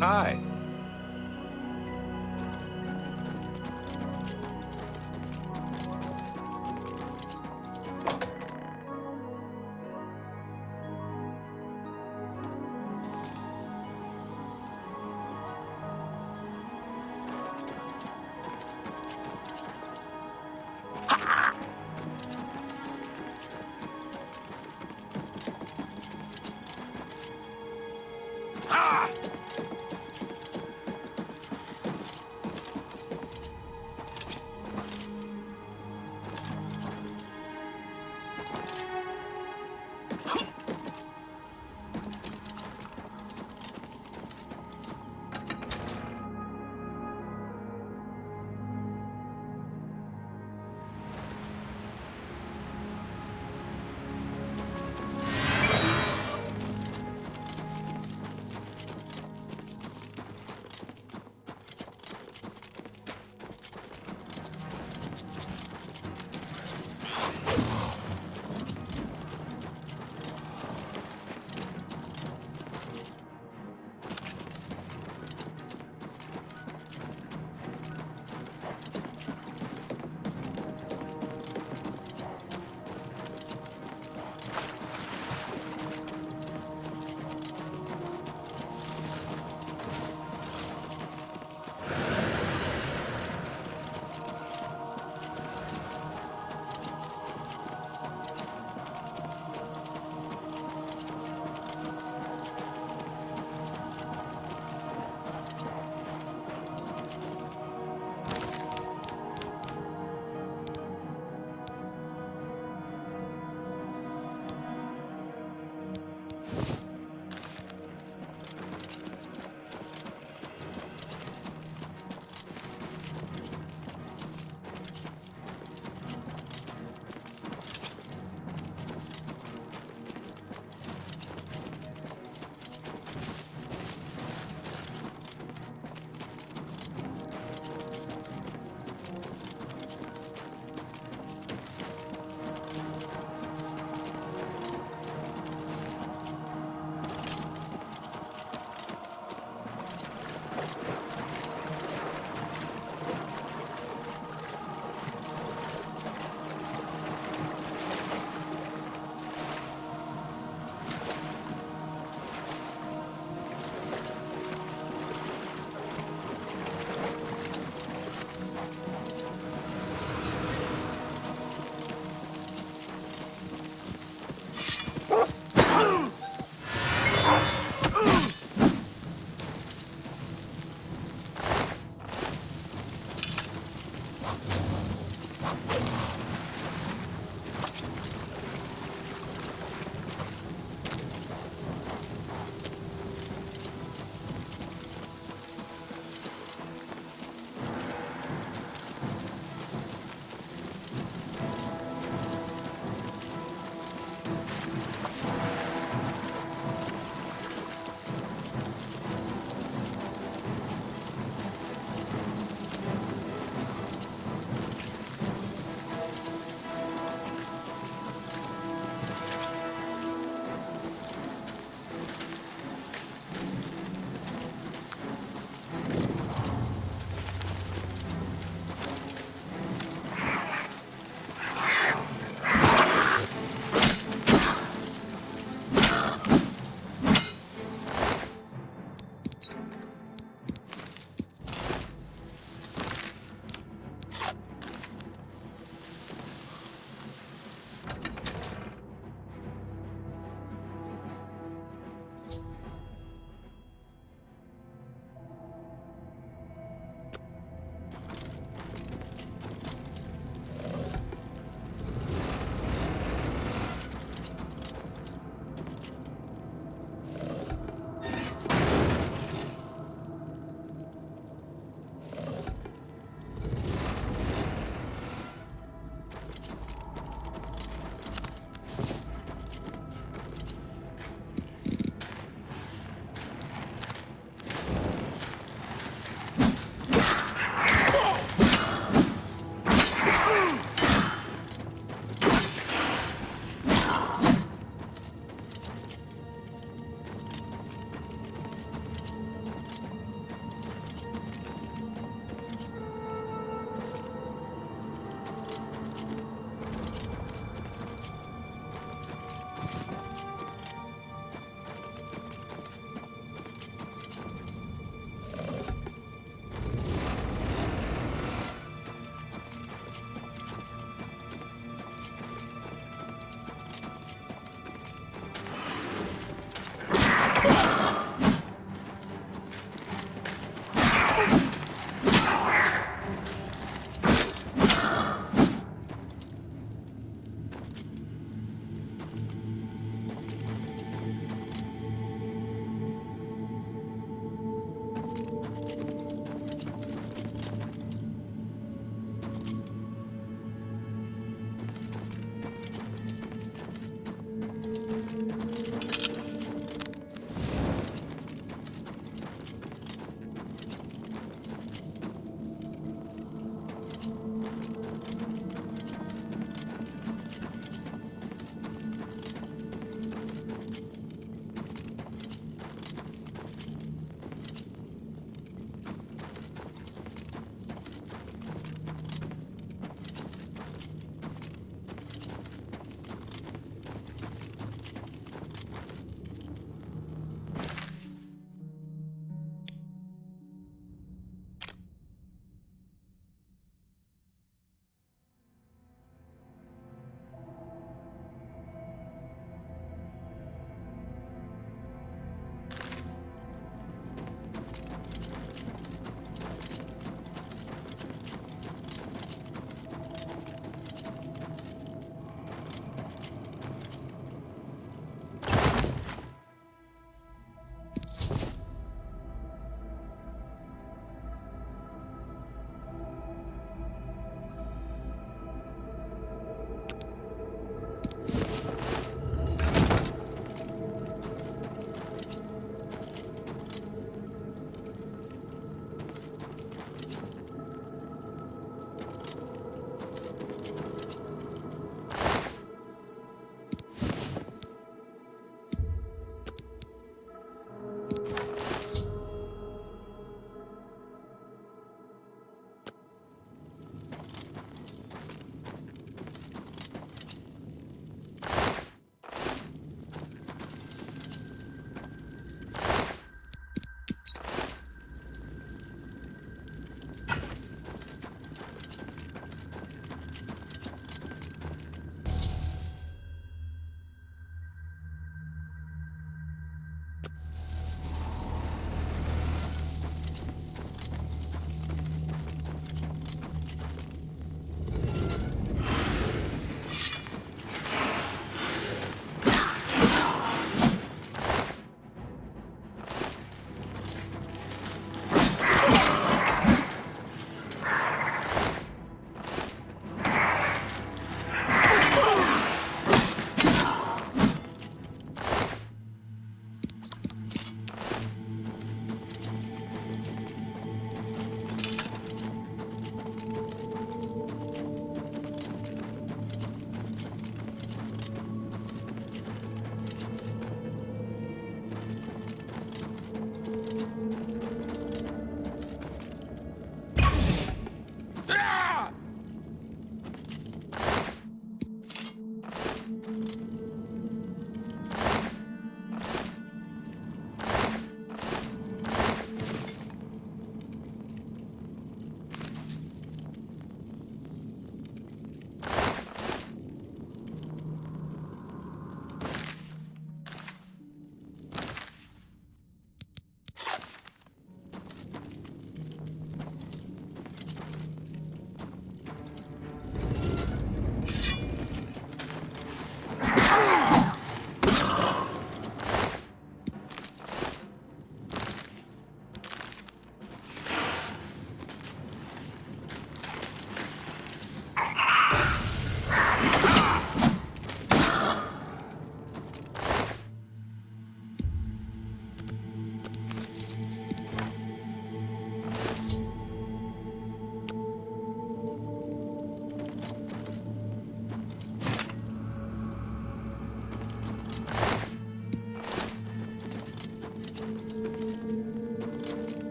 Hi.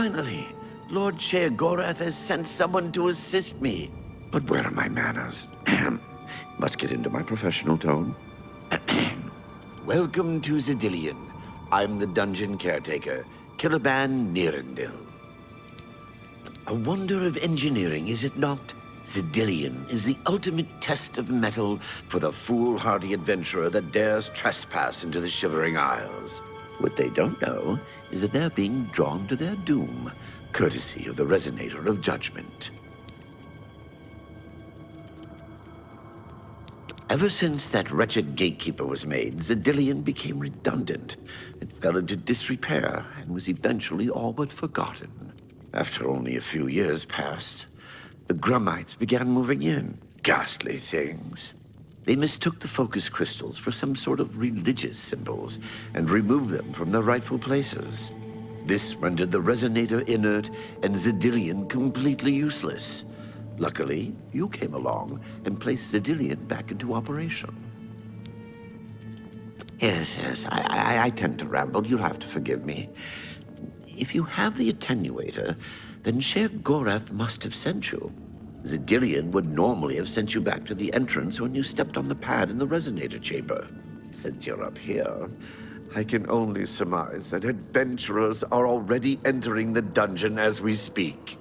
Finally, Lord Sheogorath has sent someone to assist me. But where are my manners? Must get into my professional tone. Welcome to Zidillion. I'm the dungeon caretaker, Killaban Nirendil. A wonder of engineering, is it not? Zidillion is the ultimate test of mettle for the foolhardy adventurer that dares trespass into the Shivering Isles. What they don't know is that they're being drawn to their doom, courtesy of the Resonator of Judgment. Ever since that wretched gatekeeper was made, Zidillion became redundant. It fell into disrepair and was eventually all but forgotten. After only a few years passed, the Grummites began moving in. Ghastly things. They mistook the focus crystals for some sort of religious symbols and removed them from their rightful places. This rendered the Resonator inert and Zidillion completely useless. Luckily, you came along and placed Zidillion back into operation. Yes, I tend to ramble. You'll have to forgive me. If you have the attenuator, then Sheogorath must have sent you. Zidillion would normally have sent you back to the entrance when you stepped on the pad in the Resonator chamber. Since you're up here, I can only surmise that adventurers are already entering the dungeon as we speak.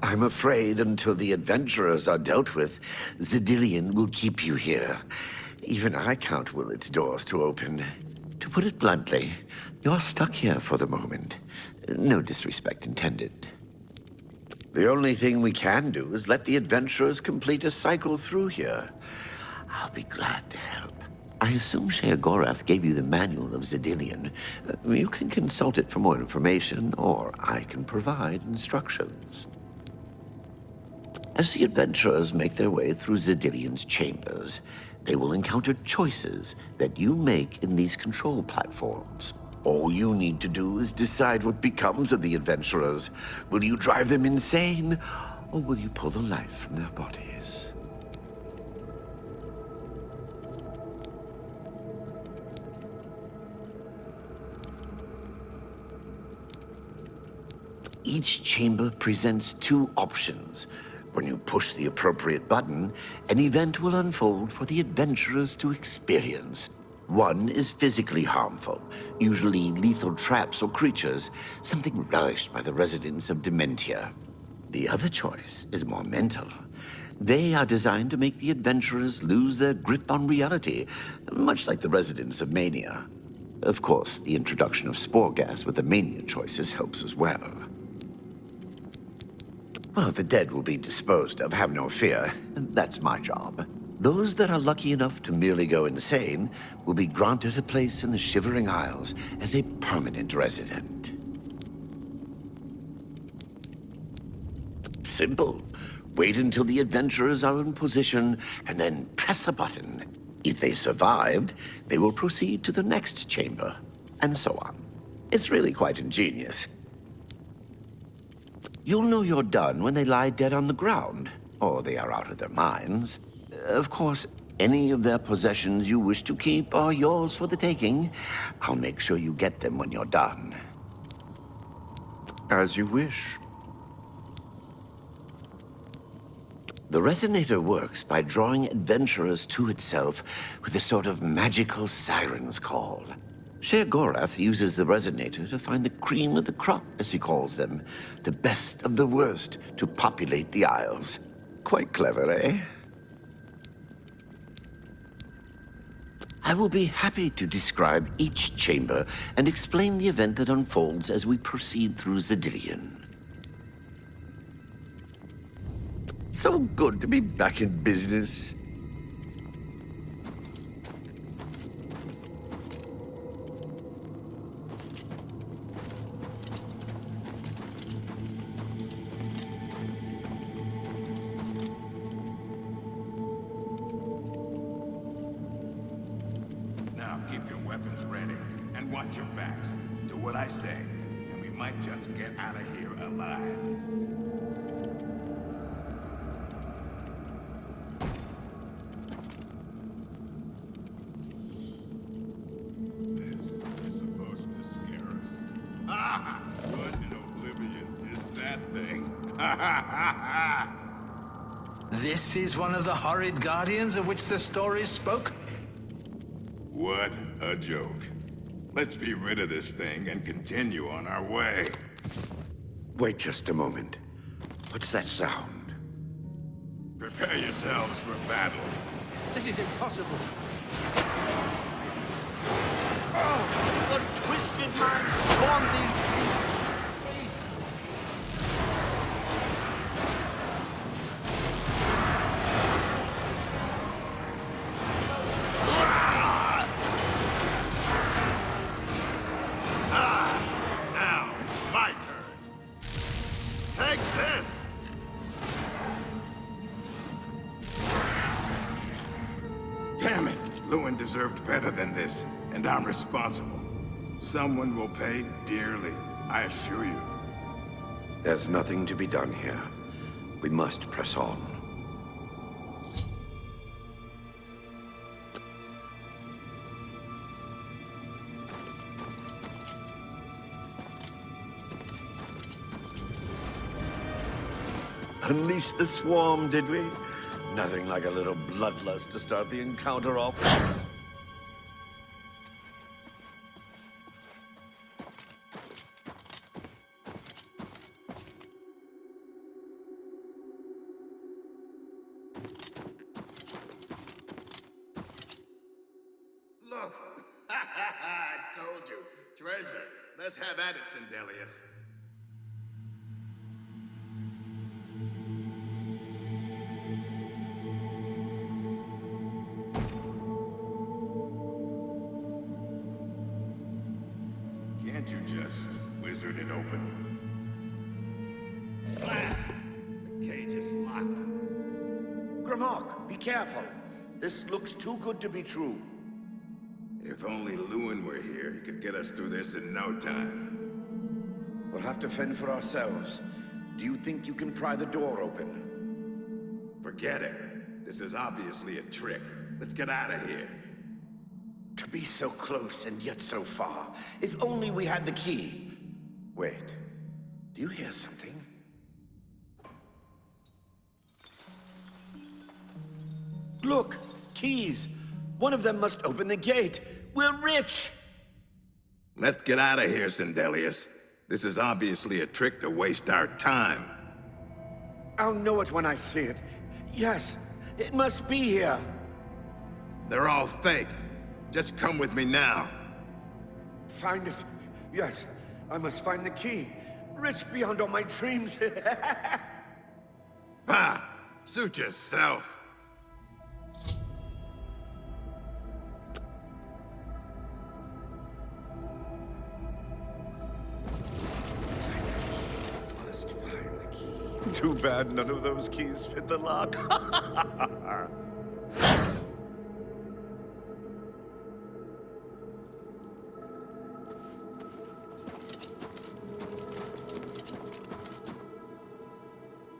I'm afraid until the adventurers are dealt with, Zidillion will keep you here. Even I can't will its doors to open. To put it bluntly, you're stuck here for the moment. No disrespect intended. The only thing we can do is let the adventurers complete a cycle through here. I'll be glad to help. I assume Sheogorath gave you the manual of Zidillion. You can consult it for more information, or I can provide instructions. As the adventurers make their way through Zidillion's chambers, they will encounter choices that you make in these control platforms. All you need to do is decide what becomes of the adventurers. Will you drive them insane, or will you pull the life from their bodies? Each chamber presents two options. When you push the appropriate button, an event will unfold for the adventurers to experience. One is physically harmful, usually lethal traps or creatures, something relished by the residents of Dementia. The other choice is more mental. They are designed to make the adventurers lose their grip on reality, much like the residents of Mania. Of course, the introduction of spore gas with the Mania choices helps as well. Well, the dead will be disposed of, have no fear. That's my job. Those that are lucky enough to merely go insane will be granted a place in the Shivering Isles as a permanent resident. Simple. Wait until the adventurers are in position and then press a button. If they survived, they will proceed to the next chamber, and so on. It's really quite ingenious. You'll know you're done when they lie dead on the ground, or they are out of their minds. Of course, any of their possessions you wish to keep are yours for the taking. I'll make sure you get them when you're done. As you wish. The Resonator works by drawing adventurers to itself with a sort of magical siren's call. Sheogorath uses the Resonator to find the cream of the crop, as he calls them, the best of the worst to populate the Isles. Quite clever, eh? I will be happy to describe each chamber and explain the event that unfolds as we proceed through Zidillion. So good to be back in business. Now keep your weapons ready and watch your backs. Do what I say, and we might just get out of here alive. This is supposed to scare This is one of the horrid guardians of which the stories spoke? What a joke. Let's be rid of this thing and continue on our way. Wait just a moment. What's that sound? Prepare yourselves for battle. This is impossible. Oh, the twisted mind stormed these beasts. Now, it's my turn. Take this! Damn it! Lewin deserved better than this, and I'm responsible. Someone will pay dearly, I assure you. There's nothing to be done here. We must press on. Unleash the swarm, did we? Nothing like a little bloodlust to start the encounter off. Look! I told you. Treasure. Let's have at it, Sindelius. Can't you just wizard it open? Blast! The cage is locked. Grimok, be careful. This looks too good to be true. If only Lewin were here, he could get us through this in no time. We'll have to fend for ourselves. Do you think you can pry the door open? Forget it. This is obviously a trick. Let's get out of here. To be so close and yet so far. If only we had the key. Wait. Do you hear something? Look! Keys! One of them must open the gate. We're rich! Let's get out of here, Sindelius. This is obviously a trick to waste our time. I'll know it when I see it. Yes, it must be here. They're all fake. Just come with me now. Find it. Yes, I must find the key. Rich beyond all my dreams. Bah! Suit yourself. Must find the key. Too bad none of those keys fit the lock.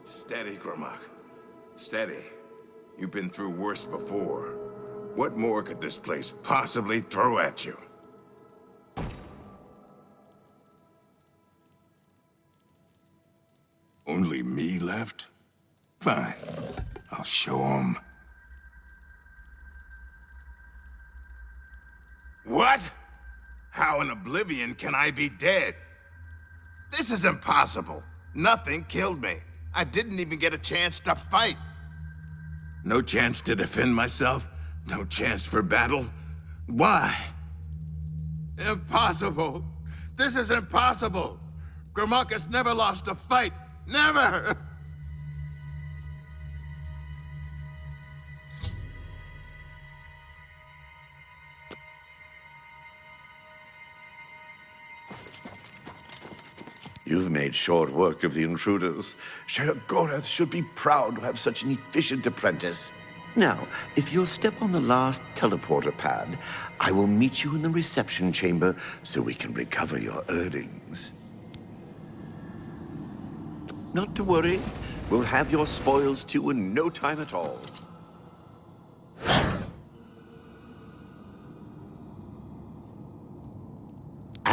Steady, Grimok. Steady. You've been through worse before. What more could this place possibly throw at you? Only me left? Fine. I'll show 'em. What? How in Oblivion can I be dead? This is impossible. Nothing killed me. I didn't even get a chance to fight. No chance to defend myself. No chance for battle. Why? Impossible. This is impossible. Grimok has never lost a fight. Never! You've made short work of the intruders. Sheogorath should be proud to have such an efficient apprentice. Now, if you'll step on the last teleporter pad, I will meet you in the reception chamber so we can recover your earnings. Not to worry. We'll have your spoils too in no time at all.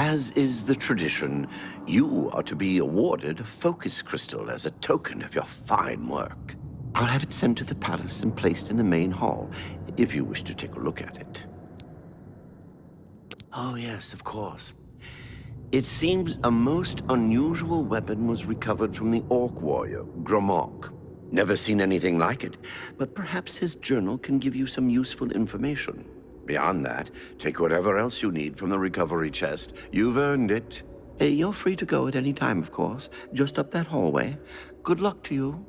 As is the tradition, you are to be awarded a focus crystal as a token of your fine work. I'll have it sent to the palace and placed in the main hall, if you wish to take a look at it. Oh yes, of course. It seems a most unusual weapon was recovered from the orc warrior, Gromok. Never seen anything like it, but perhaps his journal can give you some useful information. Beyond that, take whatever else you need from the recovery chest. You've earned it. You're free to go at any time, of course. Just up that hallway. Good luck to you.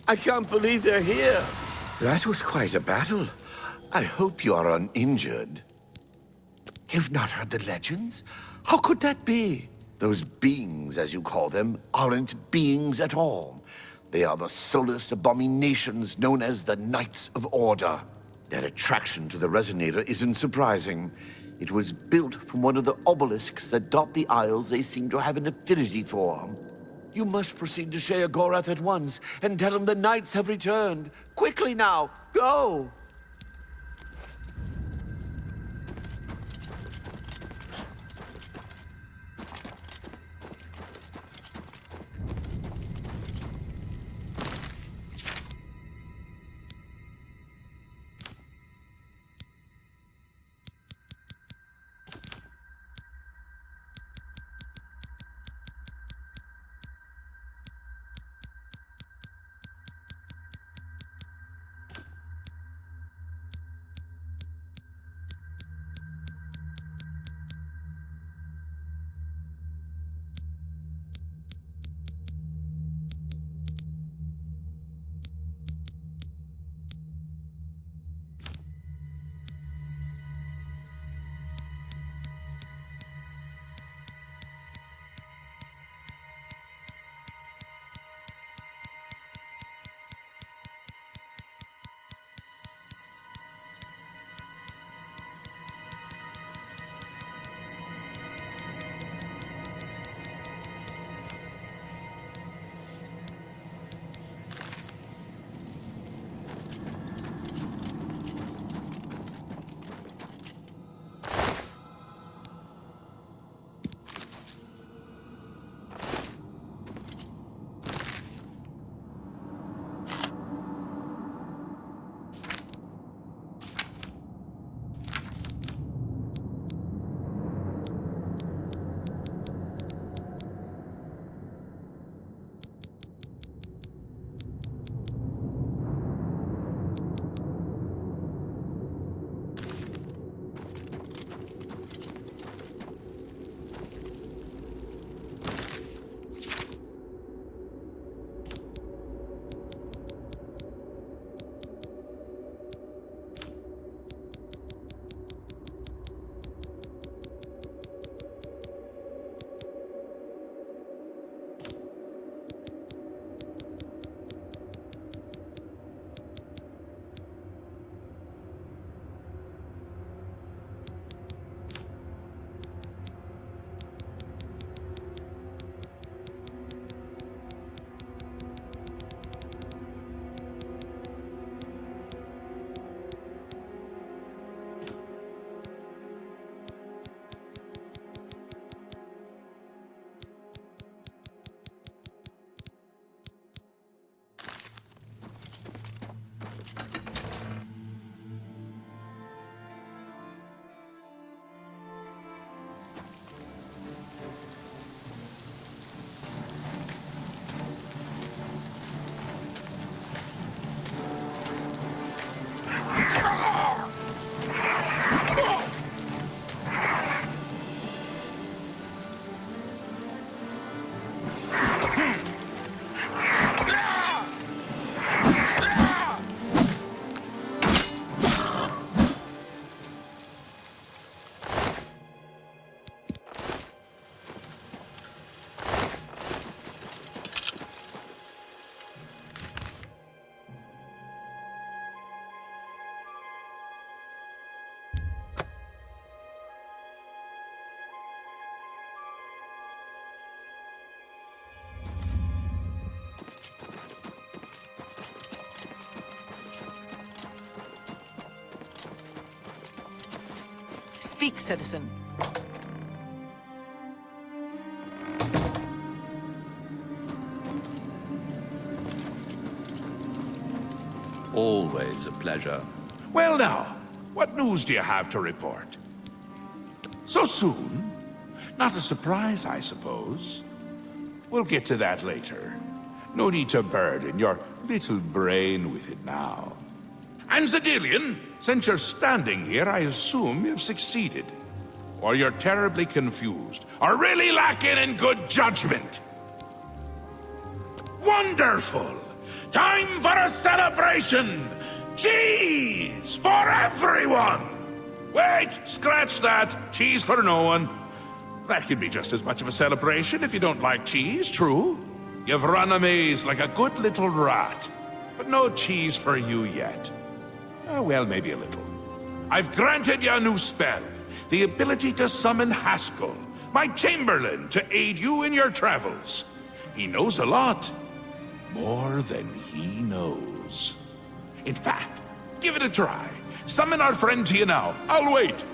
I can't believe they're here. That was quite a battle. I hope you are uninjured. You've not heard the legends? How could that be? Those beings, as you call them, aren't beings at all. They are the soulless abominations known as the Knights of Order. Their attraction to the Resonator isn't surprising. It was built from one of the obelisks that dot the isles they seem to have an affinity for. You must proceed to Sheogorath at once and tell him the knights have returned. Quickly now, go! Speak, citizen. Always a pleasure. Well now, what news do you have to report? So soon? Not a surprise, I suppose. We'll get to that later. No need to burden your little brain with it now. And Zedilian, since you're standing here, I assume you've succeeded. Or you're terribly confused, or really lacking in good judgment. Wonderful! Time for a celebration! Cheese for everyone! Wait, scratch that. Cheese for no one. That could be just as much of a celebration if you don't like cheese, true. You've run a maze like a good little rat. But no cheese for you yet. Well, maybe a little. I've granted you a new spell. The ability to summon Haskell, my Chamberlain, to aid you in your travels. He knows a lot. More than he knows. In fact, give it a try. Summon our friend to you now. I'll wait.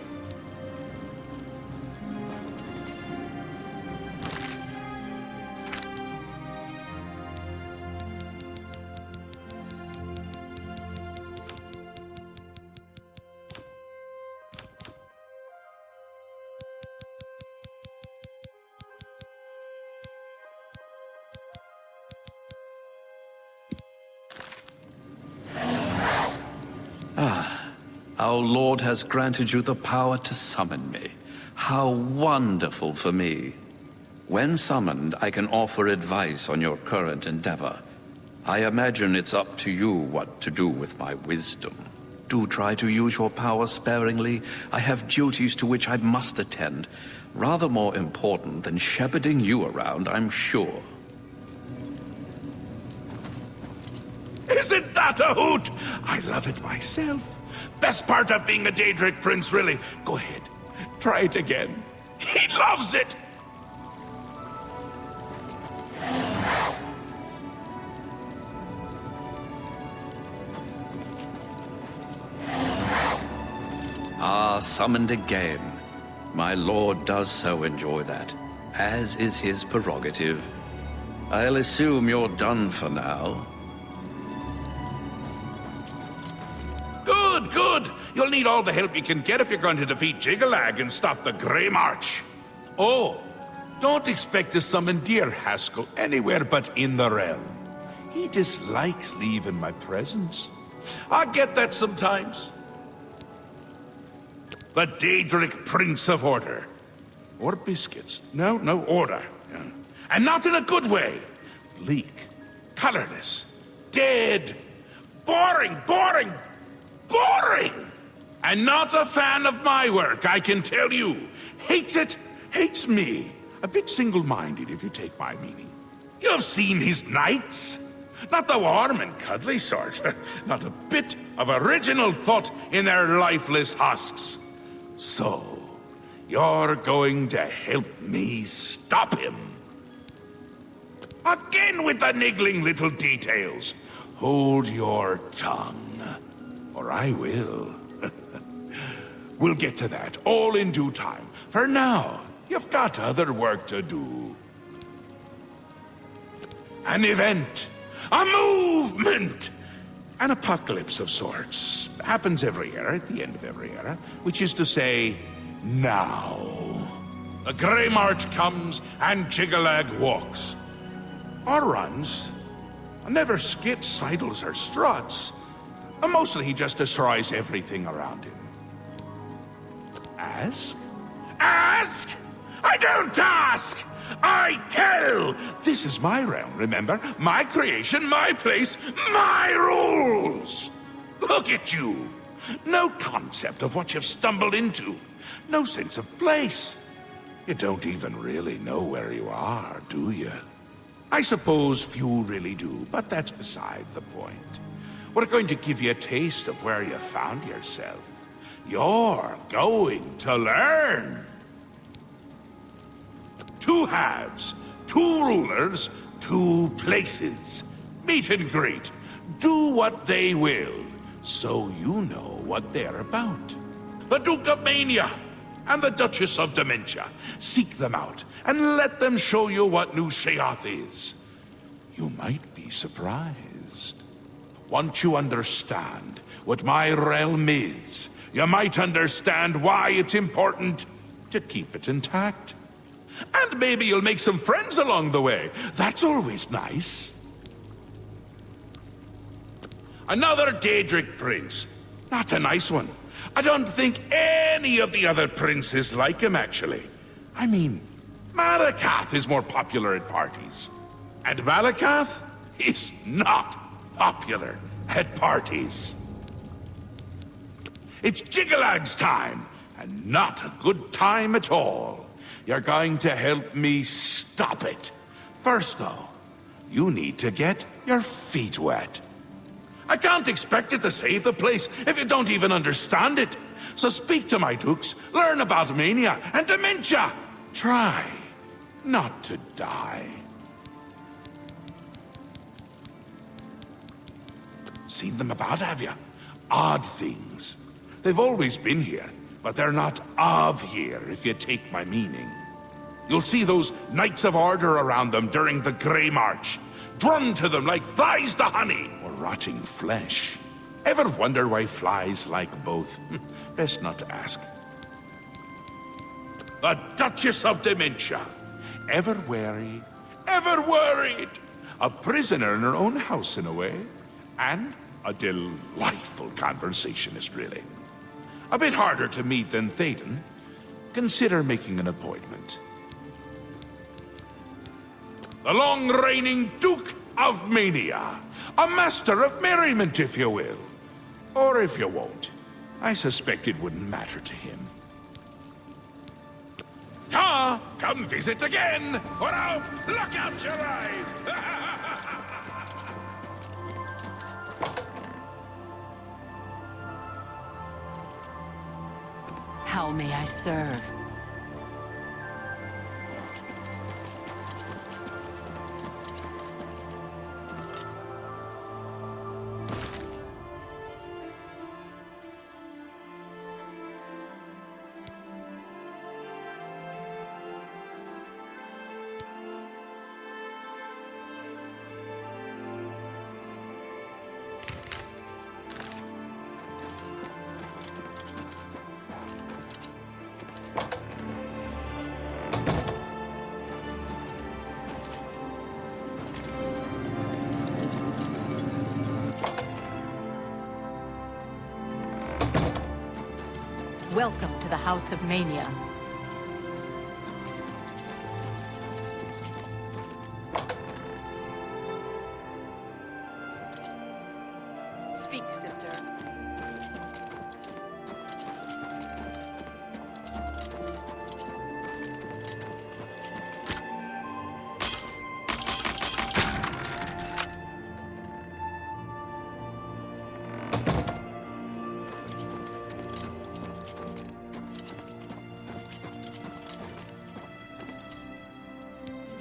Our Lord has granted you the power to summon me. How wonderful for me. When summoned, I can offer advice on your current endeavor. I imagine it's up to you what to do with my wisdom. Do try to use your power sparingly. I have duties to which I must attend. Rather more important than shepherding you around, I'm sure. Isn't that a hoot? I love it myself. Best part of being a Daedric prince, really. Go ahead. Try it again. He loves it! Ah, summoned again. My lord does so enjoy that, as is his prerogative. I'll assume you're done for now. Good! You'll need all the help you can get if you're going to defeat Jiggalag and stop the Grey March. Oh, don't expect to summon dear Haskell anywhere but in the realm. He dislikes leaving my presence. I get that sometimes. The Daedric Prince of Order. Or biscuits. No, order. Yeah. And not in a good way. Bleak, colorless, dead, boring! And not a fan of my work, I can tell you. Hates it, hates me. A bit single-minded, if you take my meaning. You've seen his knights. Not the warm and cuddly sort. Not a bit of original thought in their lifeless husks. So, you're going to help me stop him. Again with the niggling little details. Hold your tongue. Or I will. We'll get to that, all in due time. For now, you've got other work to do. An event. A movement. An apocalypse of sorts. Happens every era, at the end of every era. Which is to say, now. The Grey March comes, and Jiggalag walks. Or runs. Never skips, sidles, or struts. Mostly he just destroys everything around him. Ask? Ask? I don't ask! I tell! This is my realm, remember? My creation, my place, my rules! Look at you! No concept of what you've stumbled into. No sense of place. You don't even really know where you are, do you? I suppose few really do, but that's beside the point. We're going to give you a taste of where you found yourself. You're going to learn. 2 halves, 2 rulers, 2 places. Meet and greet. Do what they will, so you know what they're about. The Duke of Mania, and the Duchess of Dementia. Seek them out, and let them show you what New Sheoth is. You might be surprised. Once you understand what my realm is, you might understand why it's important to keep it intact. And maybe you'll make some friends along the way. That's always nice. Another Daedric prince. Not a nice one. I don't think any of the other princes like him, actually. I mean, Malakath is more popular at parties. And Malakath is not popular at parties. It's Jiggalag's time, and not a good time at all. You're going to help me stop it. First, though, you need to get your feet wet. I can't expect you to save the place if you don't even understand it. So speak to my dukes, learn about mania and dementia. Try not to die. Seen them about, have you? Odd things. They've always been here, but they're not of here, if you take my meaning. You'll see those Knights of Order around them during the Grey March. Drum to them like flies to honey, or rotting flesh. Ever wonder why flies like both? Best not to ask. The Duchess of Dementia. Ever wary, ever worried. A prisoner in her own house, in a way. And a delightful conversationist, really. A bit harder to meet than Théoden. Consider making an appointment. The long-reigning Duke of Mania. A master of merriment, if you will. Or if you won't. I suspect it wouldn't matter to him. Ta! Come visit again! Or I'll pluck out your eyes! How may I serve? Welcome to the House of Mania. Speak, sister.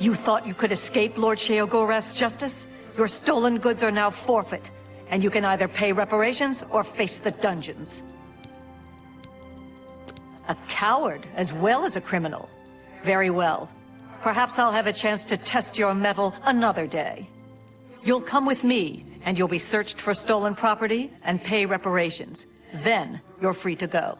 You thought you could escape Lord Sheogorath's justice? Your stolen goods are now forfeit, and you can either pay reparations or face the dungeons. A coward as well as a criminal. Very well. Perhaps I'll have a chance to test your mettle another day. You'll come with me, and you'll be searched for stolen property and pay reparations. Then you're free to go.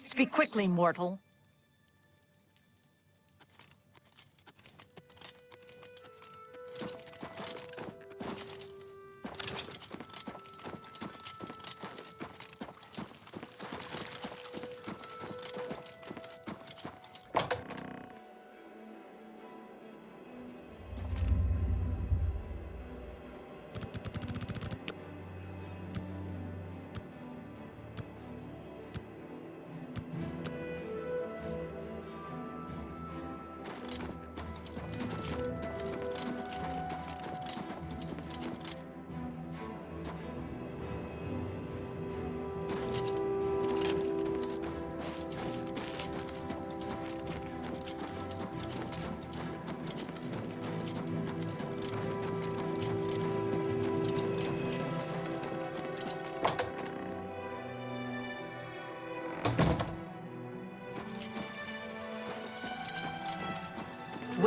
Speak quickly, mortal.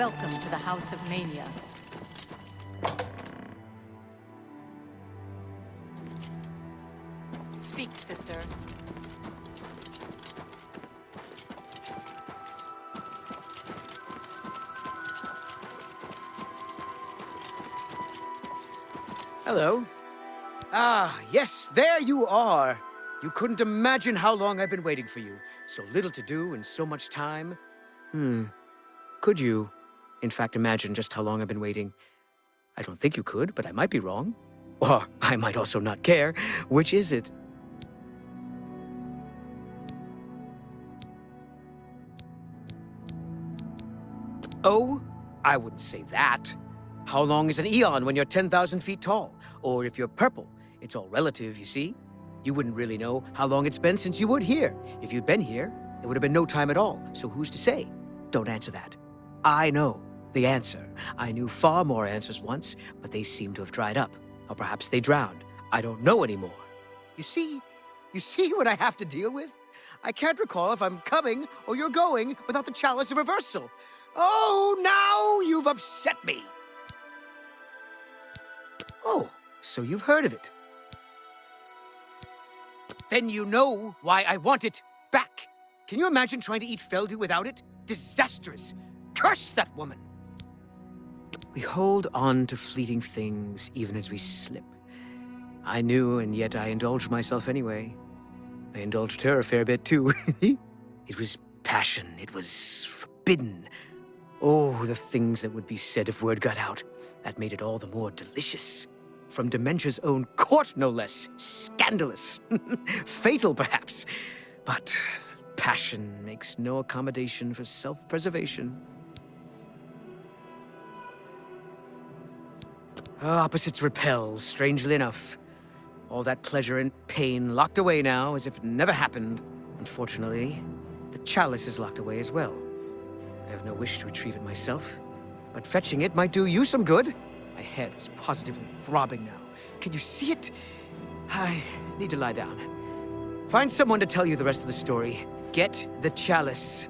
Welcome to the House of Mania. Speak, sister. Hello. Ah, yes, there you are. You couldn't imagine how long I've been waiting for you. So little to do and so much time. Could you, in fact, imagine just how long I've been waiting? I don't think you could, but I might be wrong. Or I might also not care. Which is it? Oh, I wouldn't say that. How long is an eon when you're 10,000 feet tall? Or if you're purple, it's all relative, you see? You wouldn't really know how long it's been since you were here. If you'd been here, it would have been no time at all. So who's to say? Don't answer that. I know the answer. I knew far more answers once, but they seem to have dried up. Or perhaps they drowned. I don't know anymore. You see what I have to deal with? I can't recall if I'm coming or you're going without the chalice of reversal. Oh, now you've upset me. Oh, so you've heard of it. Then you know why I want it back. Can you imagine trying to eat Feldu without it? Disastrous. Curse that woman. We hold on to fleeting things even as we slip. I knew, and yet I indulged myself anyway. I indulged her a fair bit, too. It was passion. It was forbidden. Oh, the things that would be said if word got out. That made it all the more delicious. From Dementia's own court, no less. Scandalous. Fatal, perhaps. But passion makes no accommodation for self-preservation. Opposites repel, strangely enough. All that pleasure and pain locked away now as if it never happened. Unfortunately, the chalice is locked away as well. I have no wish to retrieve it myself, but fetching it might do you some good. My head is positively throbbing now. Can you see it? I need to lie down. Find someone to tell you the rest of the story. Get the chalice.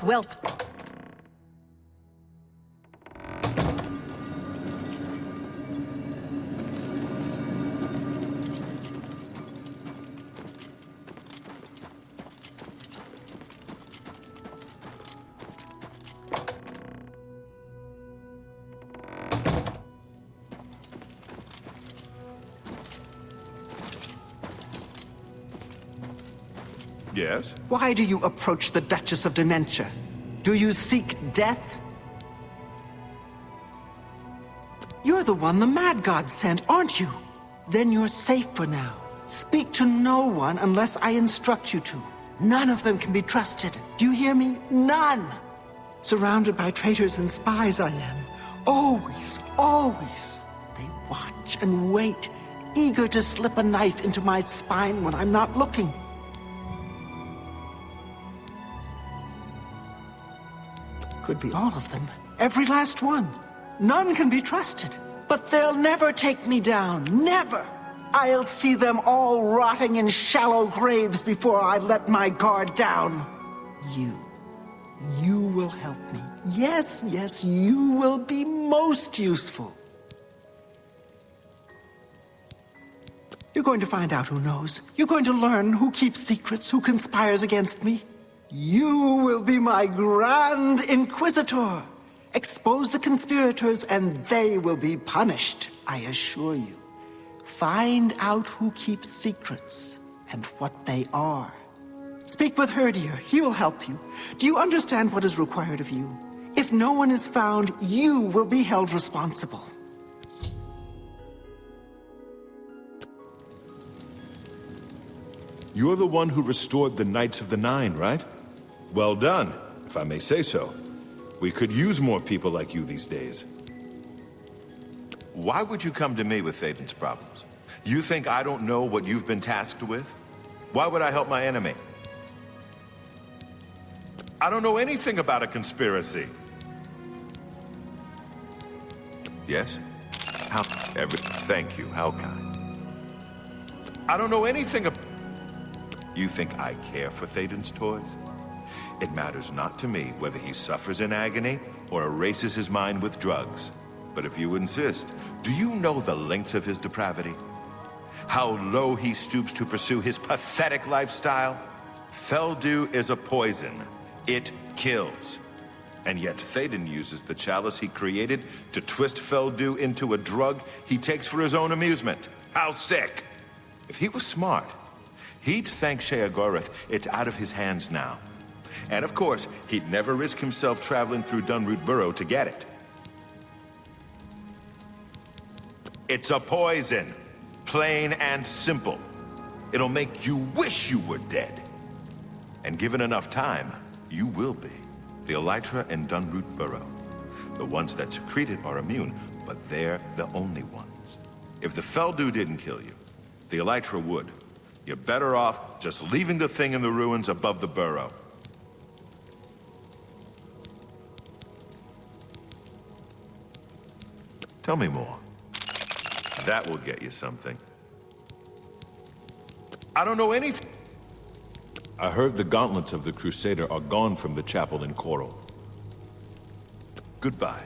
Welcome. Yes? Why do you approach the Duchess of Dementia? Do you seek death? You're the one the Mad God sent, aren't you? Then you're safe for now. Speak to no one unless I instruct you to. None of them can be trusted. Do you hear me? None! Surrounded by traitors and spies I am. Always, always. They watch and wait, eager to slip a knife into my spine when I'm not looking. Could be all of them. Every last one. None can be trusted. But they'll never take me down. Never! I'll see them all rotting in shallow graves before I let my guard down. You will help me. Yes, yes, you will be most useful. You're going to find out who knows. You're going to learn who keeps secrets, who conspires against me. You will be my Grand Inquisitor. Expose the conspirators and they will be punished, I assure you. Find out who keeps secrets and what they are. Speak with Herdier, he will help you. Do you understand what is required of you? If no one is found, you will be held responsible. You're the one who restored the Knights of the Nine, right? Well done, if I may say so. We could use more people like you these days. Why would you come to me with Thaden's problems? You think I don't know what you've been tasked with? Why would I help my enemy? I don't know anything about a conspiracy. Yes? Thank you, how kind. I don't know anything about... You think I care for Thaden's toys? It matters not to me whether he suffers in agony or erases his mind with drugs. But if you insist, do you know the lengths of his depravity? How low he stoops to pursue his pathetic lifestyle? Feldew is a poison. It kills. And yet Thaden uses the chalice he created to twist Feldew into a drug he takes for his own amusement. How sick! If he was smart, he'd thank Sheogorath it's out of his hands now. And of course, he'd never risk himself traveling through Dunroot Burrow to get it. It's a poison. Plain and simple. It'll make you wish you were dead. And given enough time, you will be. The Elytra and Dunroot Burrow. The ones that secrete it are immune, but they're the only ones. If the Feldew didn't kill you, the Elytra would. You're better off just leaving the thing in the ruins above the burrow. Tell me more. That will get you something. I don't know anything. I heard the gauntlets of the Crusader are gone from the chapel in Coral. Goodbye.